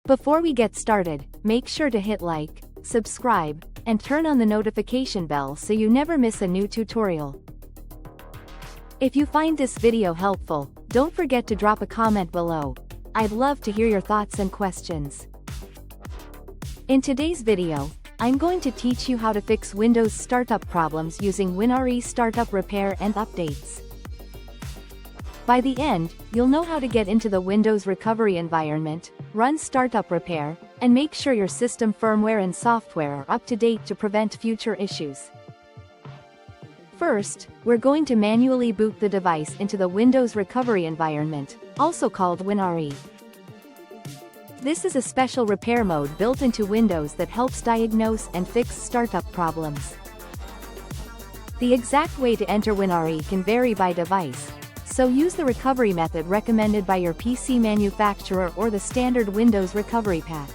Before we get started, make sure to hit like, subscribe, and turn on the notification bell so you never miss a new tutorial. If you find this video helpful, don't forget to drop a comment below. I'd love to hear your thoughts and questions. In today's video, I'm going to teach you how to fix Windows startup problems using WinRE startup repair and updates. By the end, you'll know how to get into the Windows recovery environment, run startup repair, and make sure your system firmware and software are up to date to prevent future issues. First, we're going to manually boot the device into the Windows recovery environment, also called WinRE. This is a special repair mode built into Windows that helps diagnose and fix startup problems. The exact way to enter WinRE can vary by device, so use the recovery method recommended by your PC manufacturer or the standard Windows recovery path.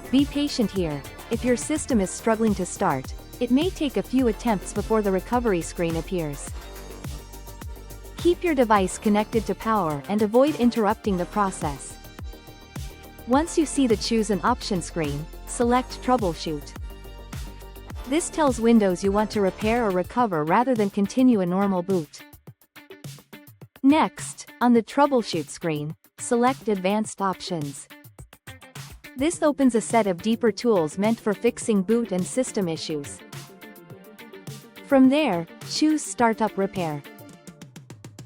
Be patient here. If your system is struggling to start, it may take a few attempts before the recovery screen appears. Keep your device connected to power and avoid interrupting the process. Once you see the Choose an Option screen, select Troubleshoot. This tells Windows you want to repair or recover rather than continue a normal boot. Next, on the Troubleshoot screen, select Advanced Options. This opens a set of deeper tools meant for fixing boot and system issues. From there, choose Startup Repair.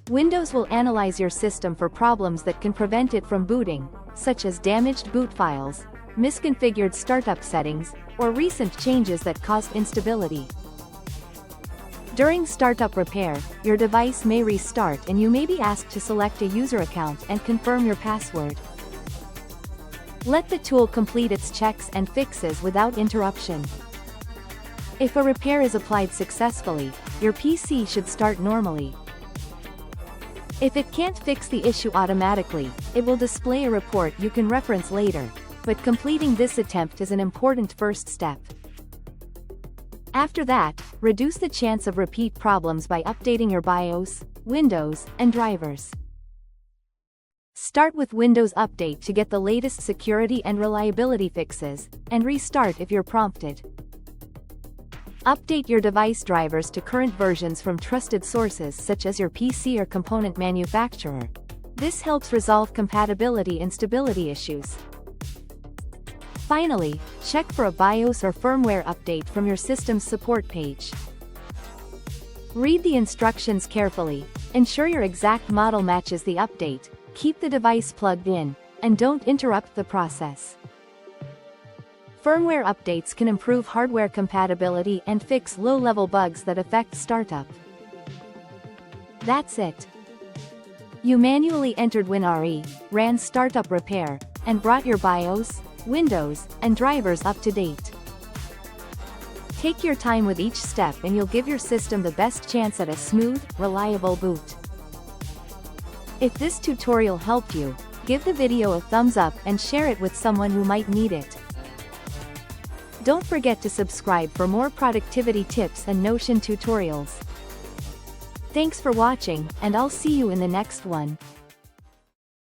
Windows will analyze your system for problems that can prevent it from booting, such as damaged boot files, misconfigured startup settings, or recent changes that caused instability. During startup repair, your device may restart and you may be asked to select a user account and confirm your password. Let the tool complete its checks and fixes without interruption. If a repair is applied successfully, your PC should start normally. If it can't fix the issue automatically, it will display a report you can reference later, but completing this attempt is an important first step. After that, reduce the chance of repeat problems by updating your BIOS, Windows, and drivers. Start with Windows Update to get the latest security and reliability fixes, and restart if you're prompted. Update your device drivers to current versions from trusted sources such as your PC or component manufacturer. This helps resolve compatibility and stability issues. Finally, check for a BIOS or firmware update from your system's support page. Read the instructions carefully, ensure your exact model matches the update, keep the device plugged in, and don't interrupt the process. Firmware updates can improve hardware compatibility and fix low-level bugs that affect startup. That's it. You manually entered WinRE, ran startup repair, and brought your BIOS, Windows, and drivers up to date. Take your time with each step and you'll give your system the best chance at a smooth, reliable boot. If this tutorial helped you, give the video a thumbs up and share it with someone who might need it. Don't forget to subscribe for more productivity tips and Notion tutorials. Thanks for watching, and I'll see you in the next one.